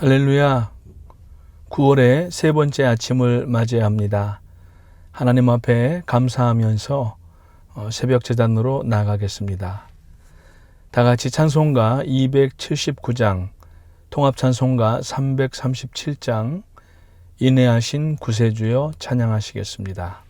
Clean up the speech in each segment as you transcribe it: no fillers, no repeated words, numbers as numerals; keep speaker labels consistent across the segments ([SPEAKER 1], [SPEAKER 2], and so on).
[SPEAKER 1] 할렐루야. 9월의 세 번째 아침을 맞이합니다. 하나님 앞에 감사하면서 새벽 제단으로 나가겠습니다. 다 같이 찬송가 279장, 통합찬송가 337장, 인내하신 구세주여 찬양하시겠습니다.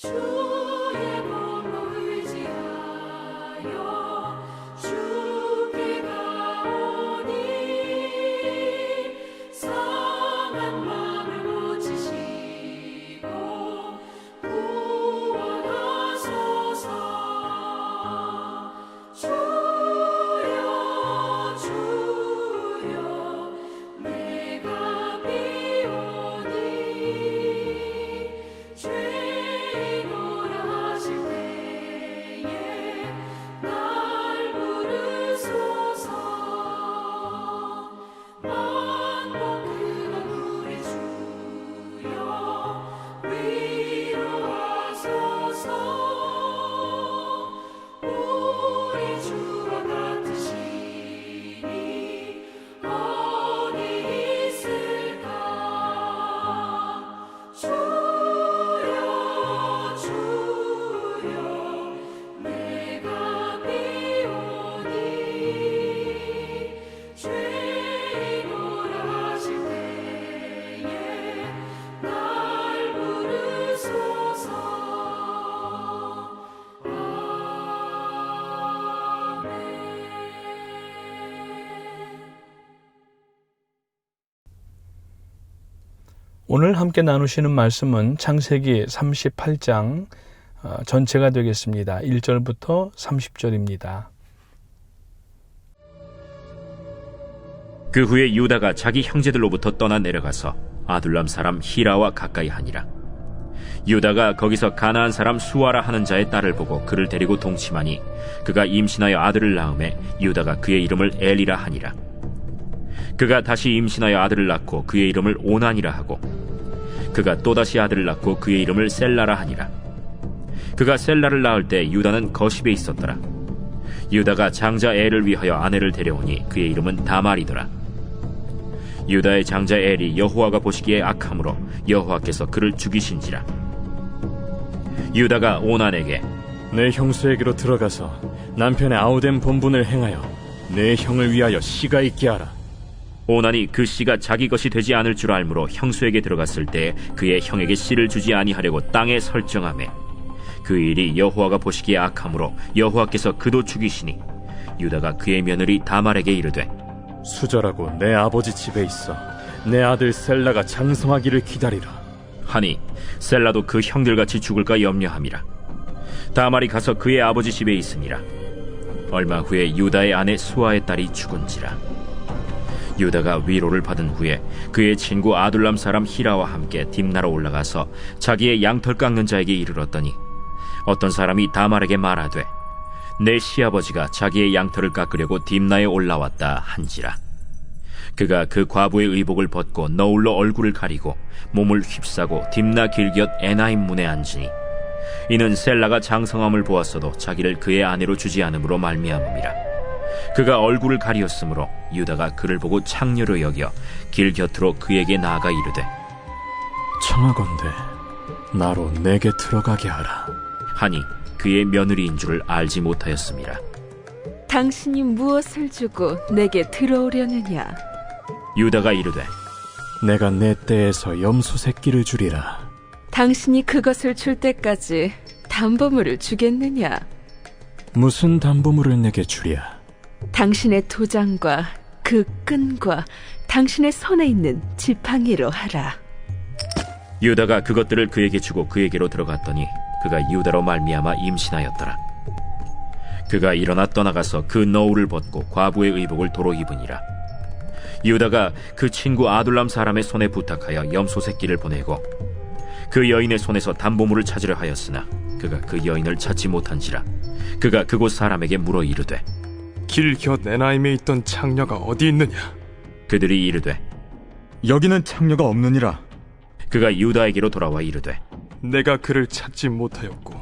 [SPEAKER 2] 주의 몸으로 의지하여 주께 가오니 상한 마음을 고치시고 구원하소서. 주여 주여 내가 비오니
[SPEAKER 1] 오늘 함께 나누시는 말씀은 창세기 38장 전체가 되겠습니다. 1절부터 30절입니다.
[SPEAKER 3] 그 후에 유다가 자기 형제들로부터 떠나 내려가서 아둘람 사람 히라와 가까이 하니라. 유다가 거기서 가나안 사람 수아라 하는 자의 딸을 보고 그를 데리고 동침하니 그가 임신하여 아들을 낳음에 유다가 그의 이름을 엘이라 하니라. 그가 다시 임신하여 아들을 낳고 그의 이름을 오난이라 하고 그가 또다시 아들을 낳고 그의 이름을 셀라라 하니라. 그가 셀라를 낳을 때 유다는 거십에 있었더라. 유다가 장자 엘을 위하여 아내를 데려오니 그의 이름은 다말이더라. 유다의 장자 엘이 여호와가 보시기에 악함으로 여호와께서 그를 죽이신지라. 유다가 오난에게
[SPEAKER 4] 내 형수에게로 들어가서 남편의 아우된 본분을 행하여 내 형을 위하여 씨가 있게 하라.
[SPEAKER 3] 오난이 그 씨가 자기 것이 되지 않을 줄 알므로 형수에게 들어갔을 때 그의 형에게 씨를 주지 아니하려고 땅에 설정하매 그 일이 여호와가 보시기에 악함으로 여호와께서 그도 죽이시니 유다가 그의 며느리 다말에게 이르되
[SPEAKER 4] 수절하고 내 아버지 집에 있어 내 아들 셀라가 장성하기를 기다리라.
[SPEAKER 3] 하니 셀라도 그 형들같이 죽을까 염려함이라. 다말이 가서 그의 아버지 집에 있으니라. 얼마 후에 유다의 아내 수아의 딸이 죽은지라. 유다가 위로를 받은 후에 그의 친구 아둘람 사람 히라와 함께 딥나로 올라가서 자기의 양털 깎는 자에게 이르렀더니 어떤 사람이 다말에게 말하되 내 시아버지가 자기의 양털을 깎으려고 딥나에 올라왔다 한지라. 그가 그 과부의 의복을 벗고 너울로 얼굴을 가리고 몸을 휩싸고 딥나 길곁 에나임 문에 앉으니 이는 셀라가 장성함을 보았어도 자기를 그의 아내로 주지 않음으로 말미암음이라. 그가 얼굴을 가리었으므로 유다가 그를 보고 창녀로 여겨 길 곁으로 그에게 나아가 이르되
[SPEAKER 4] 청하건대 나로 내게 들어가게 하라.
[SPEAKER 3] 하니 그의 며느리인 줄을 알지 못하였음이라.
[SPEAKER 5] 당신이 무엇을 주고 내게 들어오려느냐?
[SPEAKER 3] 유다가 이르되
[SPEAKER 4] 내가 내 떼에서 염소 새끼를 주리라.
[SPEAKER 5] 당신이 그것을 줄 때까지 담보물을 주겠느냐?
[SPEAKER 4] 무슨 담보물을 내게 주랴?
[SPEAKER 5] 당신의 도장과 그 끈과 당신의 손에 있는 지팡이로 하라.
[SPEAKER 3] 유다가 그것들을 그에게 주고 그에게로 들어갔더니 그가 유다로 말미암아 임신하였더라. 그가 일어나 떠나가서 그 너울을 벗고 과부의 의복을 도로 입으니라. 유다가 그 친구 아둘람 사람의 손에 부탁하여 염소 새끼를 보내고 그 여인의 손에서 담보물을 찾으려 하였으나 그가 그 여인을 찾지 못한지라. 그가 그곳 사람에게 물어 이르되
[SPEAKER 6] 길 곁 에나임에 있던 창녀가 어디 있느냐?
[SPEAKER 3] 그들이 이르되
[SPEAKER 7] 여기는 창녀가 없느니라.
[SPEAKER 3] 그가 유다에게로 돌아와 이르되
[SPEAKER 6] 내가 그를 찾지 못하였고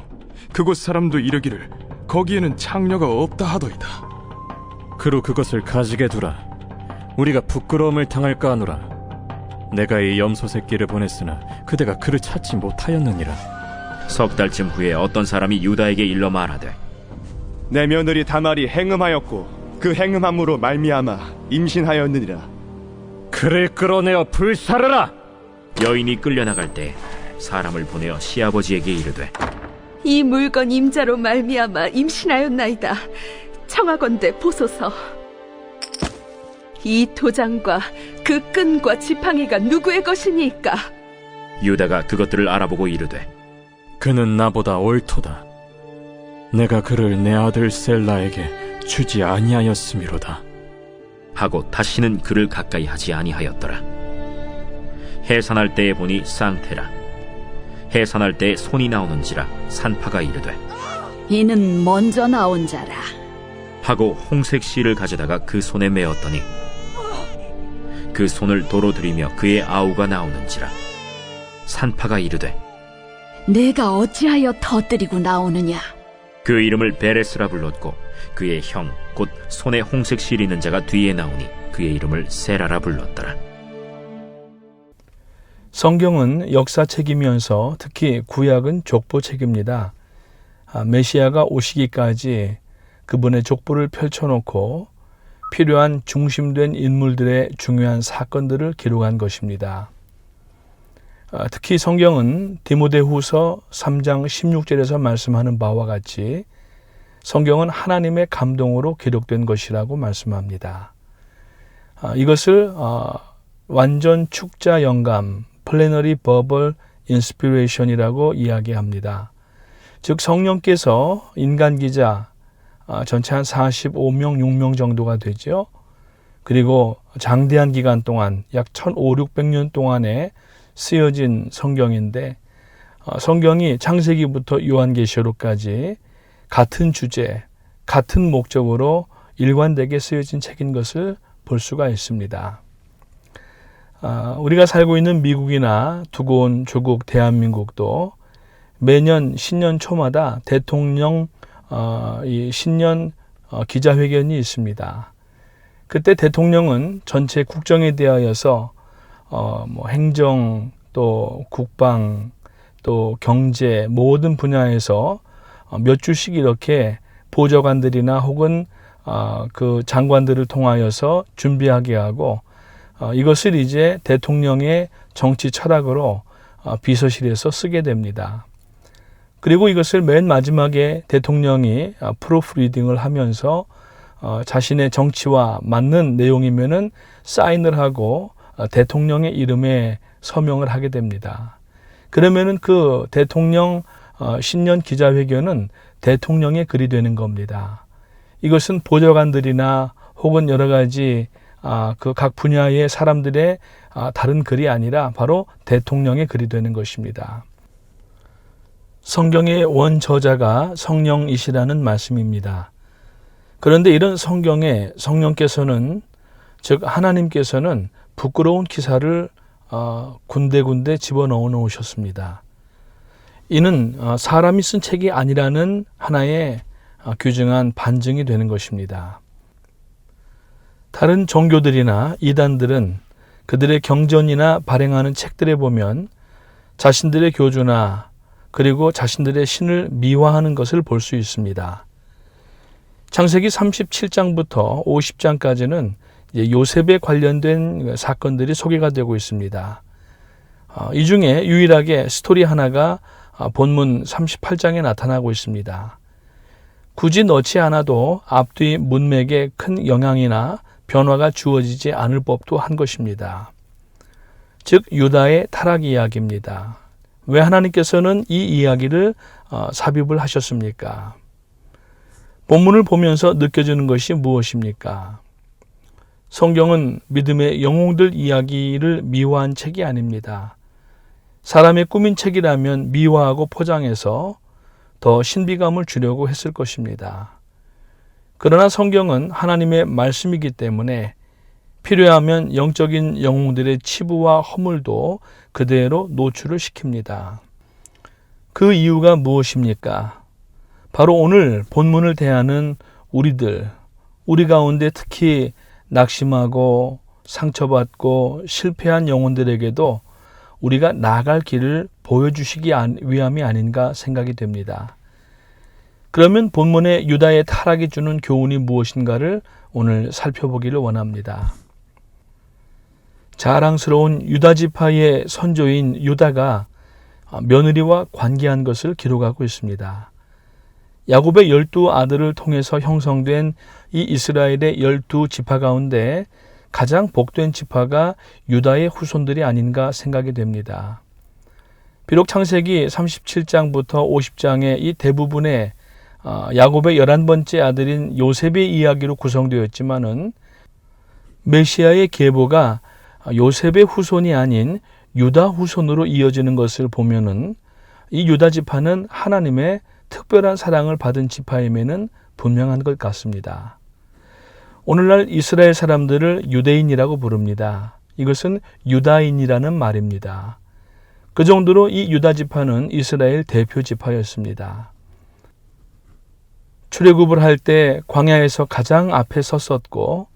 [SPEAKER 6] 그곳 사람도 이르기를 거기에는 창녀가 없다 하더이다.
[SPEAKER 4] 그로 그것을 가지게 두라. 우리가 부끄러움을 당할까 하노라. 내가 이 염소 새끼를 보냈으나 그대가 그를 찾지 못하였느니라.
[SPEAKER 3] 석 달쯤 후에 어떤 사람이 유다에게 일러 말하되
[SPEAKER 7] 내 며느리 다말이 행음하였고 그 행음함으로 말미암아 임신하였느니라.
[SPEAKER 4] 그를 끌어내어 불사르라.
[SPEAKER 3] 여인이 끌려나갈 때 사람을 보내어 시아버지에게 이르되
[SPEAKER 5] 이 물건 임자로 말미암아 임신하였나이다. 청하건대 보소서. 이 도장과 그 끈과 지팡이가 누구의 것이니까?
[SPEAKER 3] 유다가 그것들을 알아보고 이르되
[SPEAKER 4] 그는 나보다 옳도다. 내가 그를 내 아들 셀라에게 주지 아니하였음이로다.
[SPEAKER 3] 하고 다시는 그를 가까이 하지 아니하였더라. 해산할 때에 보니 쌍태라. 해산할 때에 손이 나오는지라 산파가 이르되
[SPEAKER 8] 이는 먼저 나온 자라.
[SPEAKER 3] 하고 홍색 실을 가져다가 그 손에 메었더니 그 손을 도로 들이며 그의 아우가 나오는지라. 산파가 이르되
[SPEAKER 8] 내가 어찌하여 터뜨리고 나오느냐?
[SPEAKER 3] 그 이름을 베레스라 불렀고 그의 형 곧 손에 홍색 실 있는 자가 뒤에 나오니 그의 이름을 세라라 불렀더라.
[SPEAKER 1] 성경은 역사책이면서 특히 구약은 족보책입니다. 메시아가 오시기까지 그분의 족보를 펼쳐놓고 필요한 중심된 인물들의 중요한 사건들을 기록한 것입니다. 특히 성경은 디모데후서 3장 16절에서 말씀하는 바와 같이 성경은 하나님의 감동으로 기록된 것이라고 말씀합니다. 이것을 완전 축자 영감, 플래너리 버벌 인스피레이션이라고 이야기합니다. 즉 성령께서 인간 기자 전체 한 45명, 6명 정도가 되죠. 그리고 장대한 기간 동안 약 1500~600년 동안에 쓰여진 성경인데 성경이 창세기부터 요한계시록까지 같은 주제, 같은 목적으로 일관되게 쓰여진 책인 것을 볼 수가 있습니다. 우리가 살고 있는 미국이나 두고 온 조국 대한민국도 매년 신년 초마다 대통령 이 신년 기자회견이 있습니다. 그때 대통령은 전체 국정에 대하여서 행정 또 국방 또 경제 모든 분야에서 몇 주씩 이렇게 보좌관들이나 혹은 그 장관들을 통하여서 준비하게 하고 이것을 이제 대통령의 정치 철학으로 비서실에서 쓰게 됩니다. 그리고 이것을 맨 마지막에 대통령이 프루프 리딩을 하면서 자신의 정치와 맞는 내용이면은 사인을 하고 대통령의 이름에 서명을 하게 됩니다. 그러면은 그 대통령 신년 기자회견은 대통령의 글이 되는 겁니다. 이것은 보좌관들이나 혹은 여러 가지 그 각 분야의 사람들의 다른 글이 아니라 바로 대통령의 글이 되는 것입니다. 성경의 원저자가 성령이시라는 말씀입니다. 그런데 이런 성경에 성령께서는, 즉 하나님께서는 부끄러운 기사를 군데군데 집어넣어 놓으셨습니다. 이는 사람이 쓴 책이 아니라는 하나의 귀중한 반증이 되는 것입니다. 다른 종교들이나 이단들은 그들의 경전이나 발행하는 책들에 보면 자신들의 교주나 그리고 자신들의 신을 미화하는 것을 볼 수 있습니다. 창세기 37장부터 50장까지는 요셉에 관련된 사건들이 소개가 되고 있습니다. 이 중에 유일하게 스토리 하나가 본문 38장에 나타나고 있습니다. 굳이 넣지 않아도 앞뒤 문맥에 큰 영향이나 변화가 주어지지 않을 법도 한 것입니다. 즉 유다의 타락 이야기입니다. 왜 하나님께서는 이 이야기를 삽입을 하셨습니까? 본문을 보면서 느껴지는 것이 무엇입니까? 성경은 믿음의 영웅들 이야기를 미화한 책이 아닙니다. 사람의 꾸민 책이라면 미화하고 포장해서 더 신비감을 주려고 했을 것입니다. 그러나 성경은 하나님의 말씀이기 때문에 필요하면 영적인 영웅들의 치부와 허물도 그대로 노출을 시킵니다. 그 이유가 무엇입니까? 바로 오늘 본문을 대하는 우리 가운데 특히 낙심하고 상처받고 실패한 영혼들에게도 우리가 나아갈 길을 보여주시기 위함이 아닌가 생각이 됩니다. 그러면 본문의 유다의 타락이 주는 교훈이 무엇인가를 오늘 살펴보기를 원합니다. 자랑스러운 유다 지파의 선조인 유다가 며느리와 관계한 것을 기록하고 있습니다. 야곱의 12 아들을 통해서 형성된 이 이스라엘의 12 지파 가운데 가장 복된 지파가 유다의 후손들이 아닌가 생각이 됩니다. 비록 창세기 37장부터 50장의 이 대부분의 야곱의 11번째 아들인 요셉의 이야기로 구성되었지만은 메시아의 계보가 요셉의 후손이 아닌 유다 후손으로 이어지는 것을 보면은 이 유다 지파는 하나님의 특별한 사랑을 받은 지파임에는 분명한 것 같습니다. 오늘날 이스라엘 사람들을 유대인이라고 부릅니다. 이것은 유다인이라는 말입니다. 그 정도로 이 유다 지파는 이스라엘 대표 지파였습니다. 출애굽을 할 때 광야에서 가장 앞에 섰었고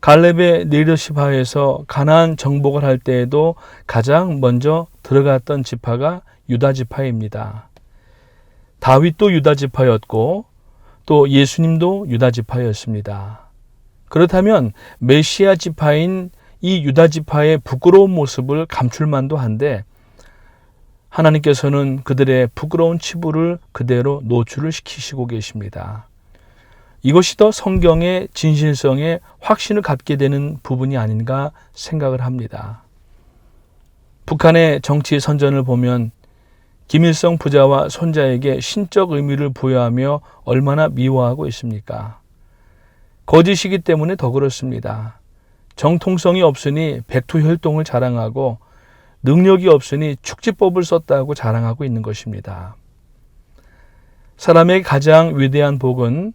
[SPEAKER 1] 갈렙의 리더십 하에서 가나안 정복을 할 때에도 가장 먼저 들어갔던 지파가 유다 지파입니다. 다윗도 유다 지파였고 또 예수님도 유다 지파였습니다. 그렇다면 메시아 지파인 이 유다 지파의 부끄러운 모습을 감출만도 한데 하나님께서는 그들의 부끄러운 치부를 그대로 노출을 시키시고 계십니다. 이것이 더 성경의 진실성에 확신을 갖게 되는 부분이 아닌가 생각을 합니다. 북한의 정치 선전을 보면 김일성 부자와 손자에게 신적 의미를 부여하며 얼마나 미워하고 있습니까? 거짓이기 때문에 더 그렇습니다. 정통성이 없으니 백투혈통을 자랑하고 능력이 없으니 축지법을 썼다고 자랑하고 있는 것입니다. 사람의 가장 위대한 복은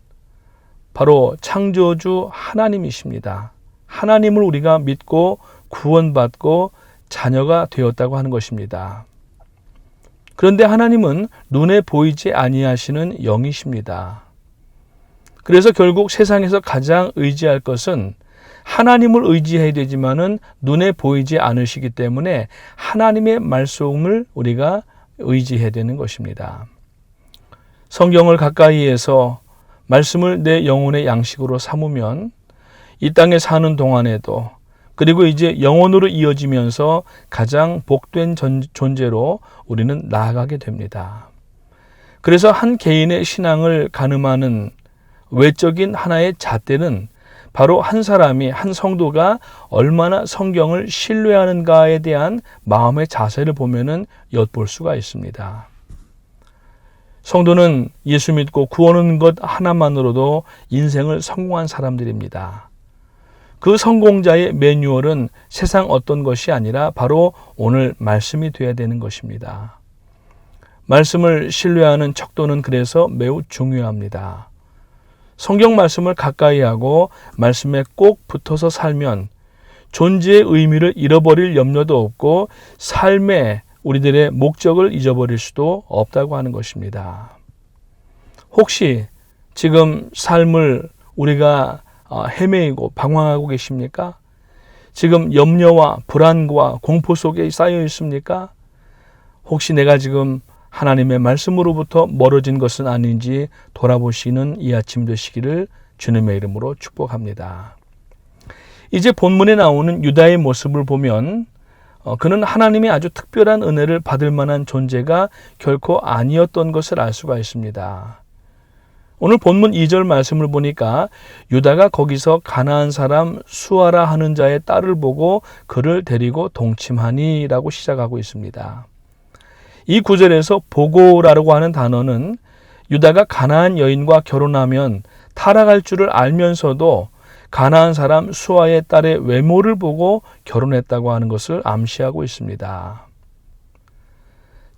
[SPEAKER 1] 바로 창조주 하나님이십니다. 하나님을 우리가 믿고 구원받고 자녀가 되었다고 하는 것입니다. 그런데 하나님은 눈에 보이지 아니하시는 영이십니다. 그래서 결국 세상에서 가장 의지할 것은 하나님을 의지해야 되지만은 눈에 보이지 않으시기 때문에 하나님의 말씀을 우리가 의지해야 되는 것입니다. 성경을 가까이에서 말씀을 내 영혼의 양식으로 삼으면 이 땅에 사는 동안에도 그리고 이제 영혼으로 이어지면서 가장 복된 존재로 우리는 나아가게 됩니다. 그래서 한 개인의 신앙을 가늠하는 외적인 하나의 잣대는 바로 한 사람이, 한 성도가 얼마나 성경을 신뢰하는가에 대한 마음의 자세를 보면은 엿볼 수가 있습니다. 성도는 예수 믿고 구원 얻는 것 하나만으로도 인생을 성공한 사람들입니다. 그 성공자의 매뉴얼은 세상 어떤 것이 아니라 바로 오늘 말씀이 되어야 되는 것입니다. 말씀을 신뢰하는 척도는 그래서 매우 중요합니다. 성경 말씀을 가까이 하고 말씀에 꼭 붙어서 살면 존재의 의미를 잃어버릴 염려도 없고 삶의 우리들의 목적을 잊어버릴 수도 없다고 하는 것입니다. 혹시 지금 삶을 우리가 헤매이고 방황하고 계십니까? 지금 염려와 불안과 공포 속에 쌓여 있습니까? 혹시 내가 지금 하나님의 말씀으로부터 멀어진 것은 아닌지 돌아보시는 이 아침 되시기를 주님의 이름으로 축복합니다. 이제 본문에 나오는 유다의 모습을 보면 그는 하나님의 아주 특별한 은혜를 받을 만한 존재가 결코 아니었던 것을 알 수가 있습니다. 오늘 본문 2절 말씀을 보니까 유다가 거기서 가나안 사람 수아라 하는 자의 딸을 보고 그를 데리고 동침하니 라고 시작하고 있습니다. 이 구절에서 보고라고 하는 단어는 유다가 가나안 여인과 결혼하면 타락할 줄을 알면서도 가나안 사람 수아의 딸의 외모를 보고 결혼했다고 하는 것을 암시하고 있습니다.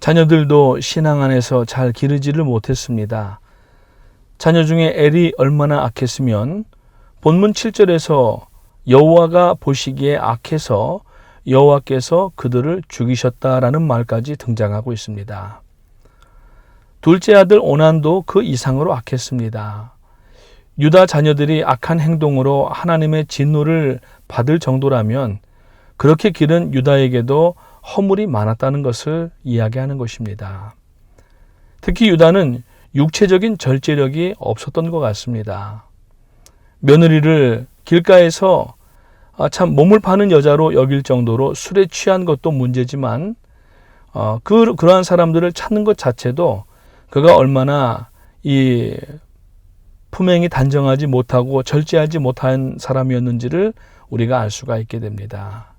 [SPEAKER 1] 자녀들도 신앙 안에서 잘 기르지를 못했습니다. 자녀 중에 엘이 얼마나 악했으면 본문 7절에서 여호와가 보시기에 악해서 여호와께서 그들을 죽이셨다라는 말까지 등장하고 있습니다. 둘째 아들 오난도 그 이상으로 악했습니다. 유다 자녀들이 악한 행동으로 하나님의 진노를 받을 정도라면 그렇게 기른 유다에게도 허물이 많았다는 것을 이야기하는 것입니다. 특히 유다는 육체적인 절제력이 없었던 것 같습니다. 며느리를 길가에서 참 몸을 파는 여자로 여길 정도로 술에 취한 것도 문제지만 그러한 사람들을 찾는 것 자체도 그가 얼마나 이 품행이 단정하지 못하고 절제하지 못한 사람이었는지를 우리가 알 수가 있게 됩니다.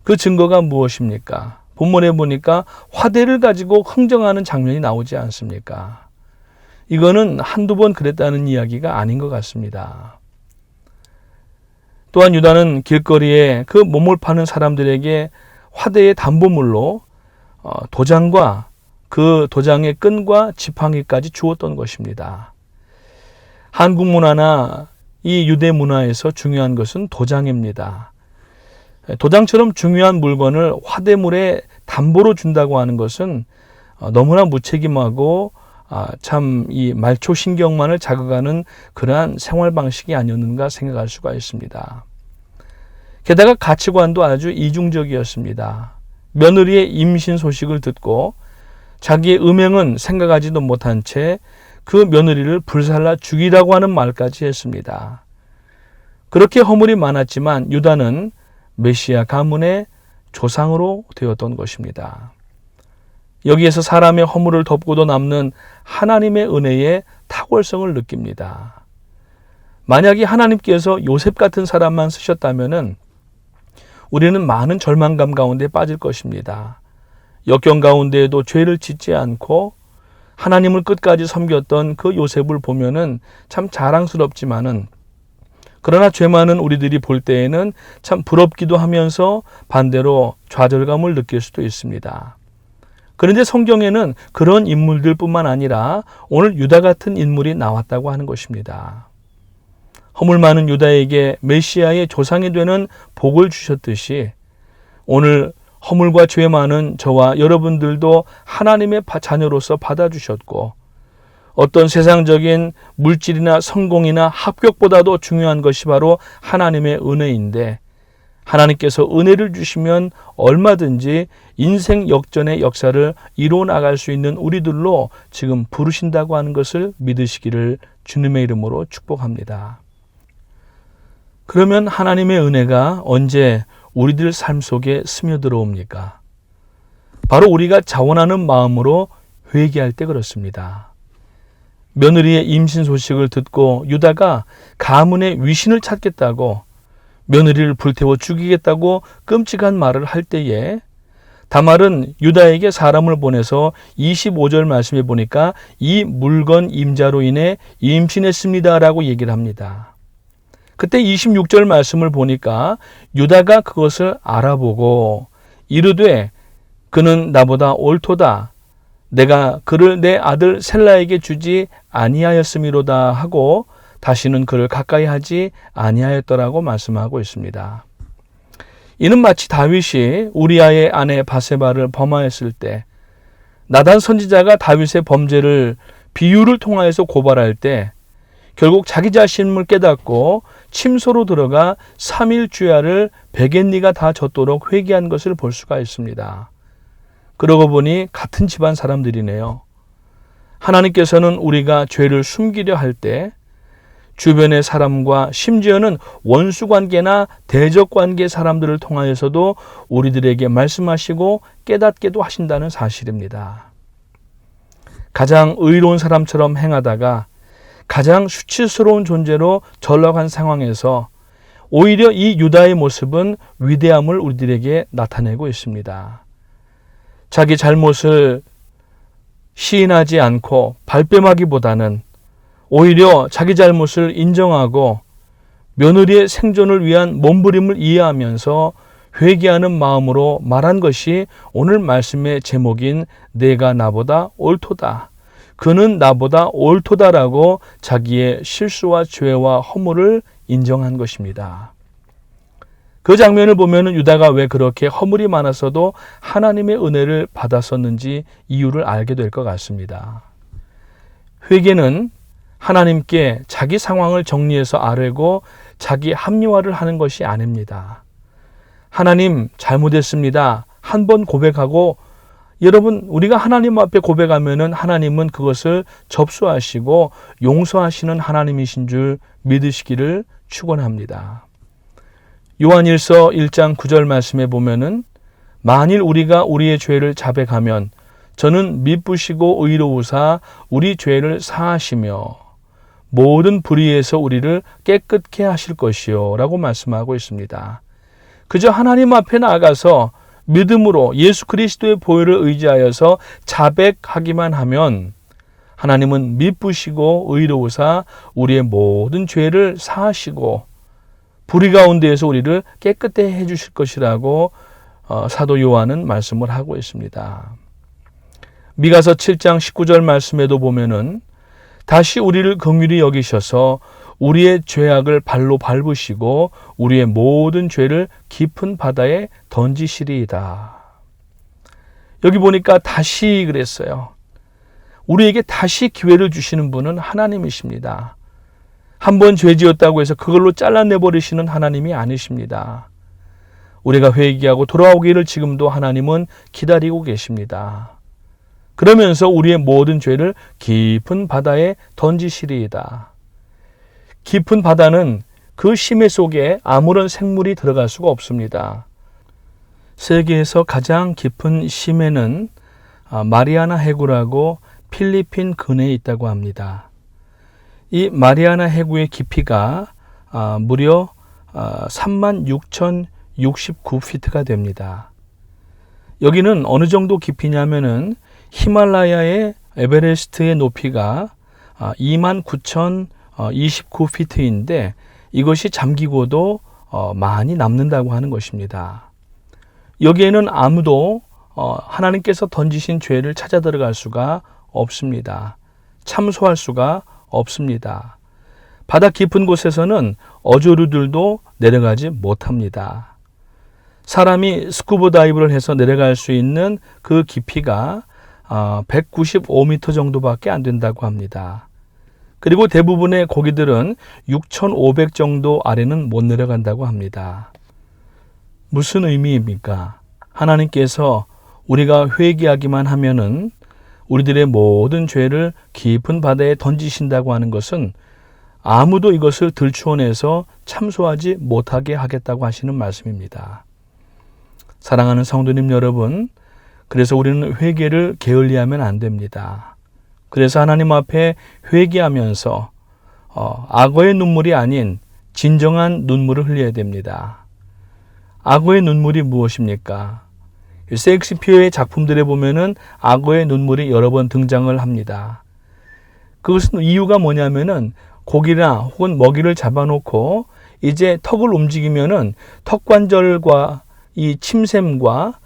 [SPEAKER 1] 그 증거가 무엇입니까? 본문에 보니까 화대를 가지고 흥정하는 장면이 나오지 않습니까? 이거는 한두 번 그랬다는 이야기가 아닌 것 같습니다. 또한 유다는 길거리에 그 몸을 파는 사람들에게 화대의 담보물로 도장과 그 도장의 끈과 지팡이까지 주었던 것입니다. 한국 문화나 이 유대 문화에서 중요한 것은 도장입니다. 도장처럼 중요한 물건을 화대물에 담보로 준다고 하는 것은 너무나 무책임하고 참 이 말초신경만을 자극하는 그러한 생활 방식이 아니었는가 생각할 수가 있습니다. 게다가 가치관도 아주 이중적이었습니다. 며느리의 임신 소식을 듣고 자기의 음행은 생각하지도 못한 채 그 며느리를 불살라 죽이라고 하는 말까지 했습니다. 그렇게 허물이 많았지만 유다는 메시아 가문의 조상으로 되었던 것입니다. 여기에서 사람의 허물을 덮고도 남는 하나님의 은혜의 탁월성을 느낍니다. 만약에 하나님께서 요셉 같은 사람만 쓰셨다면은 우리는 많은 절망감 가운데 빠질 것입니다. 역경 가운데에도 죄를 짓지 않고 하나님을 끝까지 섬겼던 그 요셉을 보면은 참 자랑스럽지만은 그러나 죄 많은 우리들이 볼 때에는 참 부럽기도 하면서 반대로 좌절감을 느낄 수도 있습니다. 그런데 성경에는 그런 인물들뿐만 아니라 오늘 유다 같은 인물이 나왔다고 하는 것입니다. 허물 많은 유다에게 메시아의 조상이 되는 복을 주셨듯이 오늘 허물과 죄 많은 저와 여러분들도 하나님의 자녀로서 받아주셨고 어떤 세상적인 물질이나 성공이나 합격보다도 중요한 것이 바로 하나님의 은혜인데 하나님께서 은혜를 주시면 얼마든지 인생 역전의 역사를 이루어 나갈 수 있는 우리들로 지금 부르신다고 하는 것을 믿으시기를 주님의 이름으로 축복합니다. 그러면 하나님의 은혜가 언제 우리들 삶 속에 스며들어옵니까? 바로 우리가 자원하는 마음으로 회개할 때 그렇습니다. 며느리의 임신 소식을 듣고 유다가 가문의 위신을 찾겠다고 며느리를 불태워 죽이겠다고 끔찍한 말을 할 때에 다말은 유다에게 사람을 보내서 25절 말씀에 보니까 이 물건 임자로 인해 임신했습니다라고 얘기를 합니다. 그때 26절 말씀을 보니까 유다가 그것을 알아보고 이르되 그는 나보다 옳도다. 내가 그를 내 아들 셀라에게 주지 아니하였음이로다 하고 다시는 그를 가까이 하지 아니하였더라고 말씀하고 있습니다. 이는 마치 다윗이 우리아의 아내 바세바를 범하였을 때 나단 선지자가 다윗의 범죄를 비유를 통하여서 고발할 때 결국 자기 자신을 깨닫고 침소로 들어가 3일 주야를 베갯니가 다 젖도록 회개한 것을 볼 수가 있습니다. 그러고 보니 같은 집안 사람들이네요. 하나님께서는 우리가 죄를 숨기려 할 때 주변의 사람과 심지어는 원수관계나 대적관계 사람들을 통하여서도 우리들에게 말씀하시고 깨닫게도 하신다는 사실입니다. 가장 의로운 사람처럼 행하다가 가장 수치스러운 존재로 전락한 상황에서 오히려 이 유다의 모습은 위대함을 우리들에게 나타내고 있습니다. 자기 잘못을 시인하지 않고 발뺌하기보다는 오히려 자기 잘못을 인정하고 며느리의 생존을 위한 몸부림을 이해하면서 회개하는 마음으로 말한 것이 오늘 말씀의 제목인 내가 나보다 옳도다. 그는 나보다 옳도다라고 자기의 실수와 죄와 허물을 인정한 것입니다. 그 장면을 보면 유다가 왜 그렇게 허물이 많았어도 하나님의 은혜를 받았었는지 이유를 알게 될 것 같습니다. 회개는 하나님께 자기 상황을 정리해서 아뢰고 자기 합리화를 하는 것이 아닙니다. 하나님 잘못했습니다. 한 번 고백하고 여러분 우리가 하나님 앞에 고백하면은 하나님은 그것을 접수하시고 용서하시는 하나님이신 줄 믿으시기를 축원합니다. 요한일서 1장 9절 말씀에 보면은 만일 우리가 우리의 죄를 자백하면 저는 미쁘시고 의로우사 우리 죄를 사하시며 모든 불의에서 우리를 깨끗게 하실 것이요 라고 말씀하고 있습니다. 그저 하나님 앞에 나아가서 믿음으로 예수 그리스도의 보혈을 의지하여서 자백하기만 하면 하나님은 미쁘시고 의로우사 우리의 모든 죄를 사하시고 불의 가운데에서 우리를 깨끗게 해주실 것이라고 사도 요한은 말씀을 하고 있습니다. 미가서 7장 19절 말씀에도 보면은 다시 우리를 긍휼히 여기셔서 우리의 죄악을 발로 밟으시고 우리의 모든 죄를 깊은 바다에 던지시리이다. 여기 보니까 다시 그랬어요. 우리에게 다시 기회를 주시는 분은 하나님이십니다. 한 번 죄 지었다고 해서 그걸로 잘라내버리시는 하나님이 아니십니다. 우리가 회개하고 돌아오기를 지금도 하나님은 기다리고 계십니다. 그러면서 우리의 모든 죄를 깊은 바다에 던지시리이다. 깊은 바다는 그 심해 속에 아무런 생물이 들어갈 수가 없습니다. 세계에서 가장 깊은 심해는 마리아나 해구라고 필리핀 근해에 있다고 합니다. 이 마리아나 해구의 깊이가 무려 36,069피트가 됩니다. 여기는 어느 정도 깊이냐면은 히말라야의 에베레스트의 높이가 29,029피트인데 이것이 잠기고도 많이 남는다고 하는 것입니다. 여기에는 아무도 하나님께서 던지신 죄를 찾아 들어갈 수가 없습니다. 참소할 수가 없습니다. 바다 깊은 곳에서는 어조류들도 내려가지 못합니다. 사람이 스쿠버 다이브를 해서 내려갈 수 있는 그 깊이가 195m 정도밖에 안 된다고 합니다. 그리고 대부분의 고기들은 6,500 정도 아래는 못 내려간다고 합니다. 무슨 의미입니까? 하나님께서 우리가 회개하기만 하면은 우리들의 모든 죄를 깊은 바다에 던지신다고 하는 것은 아무도 이것을 들추어내서 참소하지 못하게 하겠다고 하시는 말씀입니다. 사랑하는 성도님 여러분, 그래서 우리는 회개를 게을리하면 안 됩니다. 그래서 하나님 앞에 회개하면서 악어의 눈물이 아닌 진정한 눈물을 흘려야 됩니다. 악어의 눈물이 무엇입니까? 셰익스피어의 작품들에 보면은 악어의 눈물이 여러 번 등장을 합니다. 그것은 이유가 뭐냐면은 고기나 혹은 먹이를 잡아놓고 이제 턱을 움직이면은 턱관절과 이 침샘과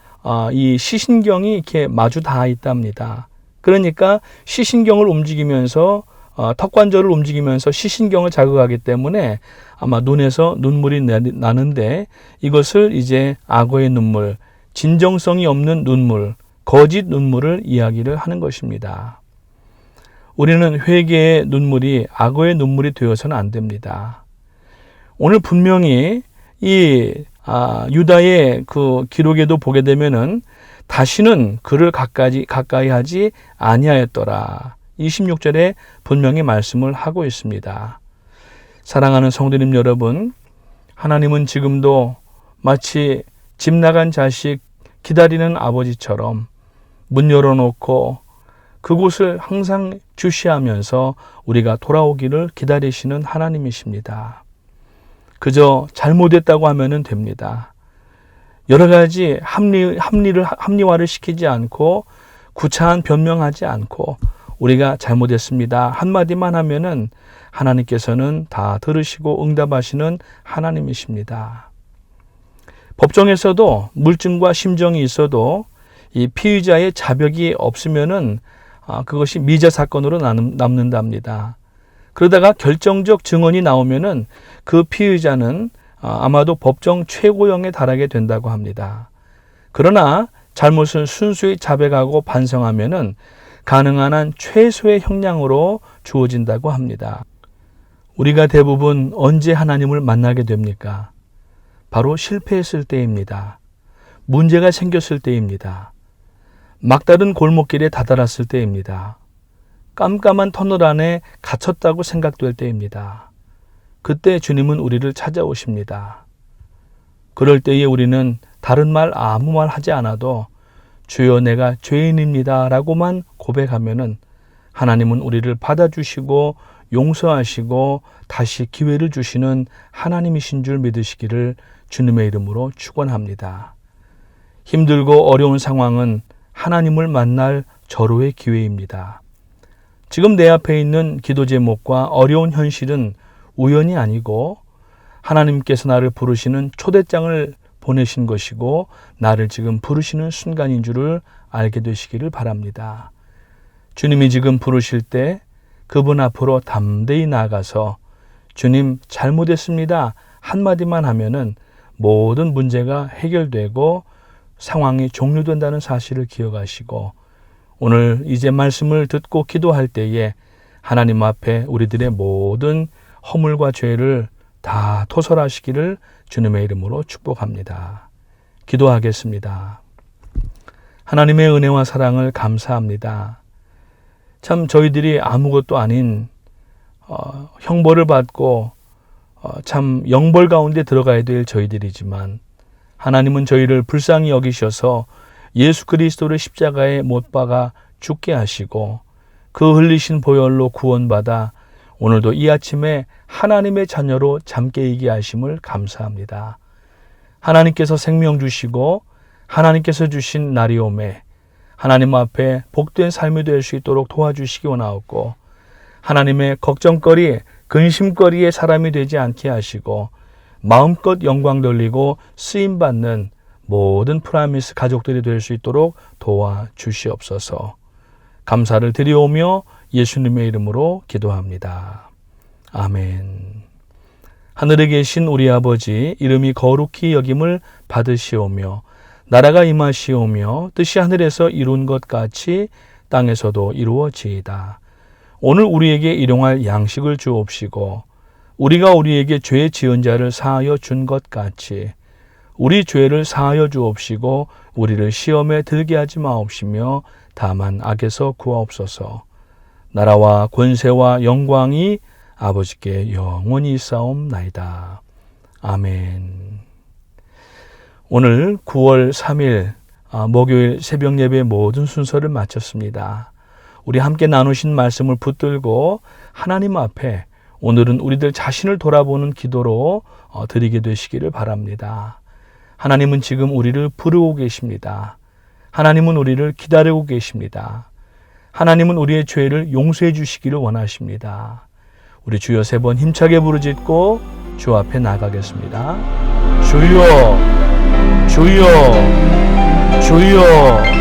[SPEAKER 1] 이 시신경이 이렇게 마주 닿아 있답니다. 그러니까 시신경을 움직이면서 턱관절을 움직이면서 시신경을 자극하기 때문에 아마 눈에서 눈물이 나는데 이것을 이제 악어의 눈물, 진정성이 없는 눈물, 거짓 눈물을 이야기를 하는 것입니다. 우리는 회개의 눈물이 악어의 눈물이 되어서는 안 됩니다. 오늘 분명히 이 유다의 그 기록에도 보게 되면은 다시는 그를 가까이 하지 아니하였더라. 26절에 분명히 말씀을 하고 있습니다. 사랑하는 성도님 여러분, 하나님은 지금도 마치 집 나간 자식 기다리는 아버지처럼 문 열어놓고 그곳을 항상 주시하면서 우리가 돌아오기를 기다리시는 하나님이십니다. 그저 잘못했다고 하면 됩니다. 여러 가지 합리화를 시키지 않고 구차한 변명하지 않고 우리가 잘못했습니다 한마디만 하면은 하나님께서는 다 들으시고 응답하시는 하나님이십니다. 법정에서도 물증과 심정이 있어도 이 피의자의 자백이 없으면은 그것이 미자 사건으로 남는답니다. 그러다가 결정적 증언이 나오면은 그 피의자는 아마도 법정 최고형에 달하게 된다고 합니다. 그러나 잘못을 순수히 자백하고 반성하면은 가능한 한 최소의 형량으로 주어진다고 합니다. 우리가 대부분 언제 하나님을 만나게 됩니까? 바로 실패했을 때입니다. 문제가 생겼을 때입니다. 막다른 골목길에 다다랐을 때입니다. 깜깜한 터널 안에 갇혔다고 생각될 때입니다. 그때 주님은 우리를 찾아오십니다. 그럴 때에 우리는 다른 말 아무 말 하지 않아도 주여 내가 죄인입니다 라고만 고백하면은 하나님은 우리를 받아주시고 용서하시고 다시 기회를 주시는 하나님이신 줄 믿으시기를 주님의 이름으로 축원합니다. 힘들고 어려운 상황은 하나님을 만날 절호의 기회입니다. 지금 내 앞에 있는 기도 제목과 어려운 현실은 우연이 아니고 하나님께서 나를 부르시는 초대장을 보내신 것이고 나를 지금 부르시는 순간인 줄을 알게 되시기를 바랍니다. 주님이 지금 부르실 때 그분 앞으로 담대히 나아가서 주님 잘못했습니다 한마디만 하면은 모든 문제가 해결되고 상황이 종료된다는 사실을 기억하시고 오늘 이제 말씀을 듣고 기도할 때에 하나님 앞에 우리들의 모든 허물과 죄를 다 토설하시기를 주님의 이름으로 축복합니다. 기도하겠습니다. 하나님의 은혜와 사랑을 감사합니다. 참 저희들이 아무것도 아닌 형벌을 받고 참 영벌 가운데 들어가야 될 저희들이지만 하나님은 저희를 불쌍히 여기셔서 예수 그리스도를 십자가에 못 박아 죽게 하시고 그 흘리신 보혈로 구원받아 오늘도 이 아침에 하나님의 자녀로 잠깨 이게 하심을 감사합니다. 하나님께서 생명 주시고 하나님께서 주신 날이 오매 하나님 앞에 복된 삶이 될 수 있도록 도와주시기 원하옵고 하나님의 걱정거리, 근심거리의 사람이 되지 않게 하시고 마음껏 영광 돌리고 쓰임받는 모든 프라미스 가족들이 될 수 있도록 도와주시옵소서. 감사를 드리오며 예수님의 이름으로 기도합니다. 아멘. 하늘에 계신 우리 아버지 이름이 거룩히 여김을 받으시오며 나라가 임하시오며 뜻이 하늘에서 이룬 것 같이 땅에서도 이루어지이다. 오늘 우리에게 일용할 양식을 주옵시고 우리가 우리에게 죄 지은 자를 사하여 준 것 같이 우리 죄를 사하여 주옵시고 우리를 시험에 들게 하지 마옵시며 다만 악에서 구하옵소서. 나라와 권세와 영광이 아버지께 영원히 있사옵나이다. 아멘. 오늘 9월 3일 목요일 새벽 예배 모든 순서를 마쳤습니다. 우리 함께 나누신 말씀을 붙들고 하나님 앞에 오늘은 우리들 자신을 돌아보는 기도로 드리게 되시기를 바랍니다. 하나님은 지금 우리를 부르고 계십니다. 하나님은 우리를 기다리고 계십니다. 하나님은 우리의 죄를 용서해 주시기를 원하십니다. 우리 주여 3번 힘차게 부르짖고 주 앞에 나가겠습니다. 주여, 주여, 주여.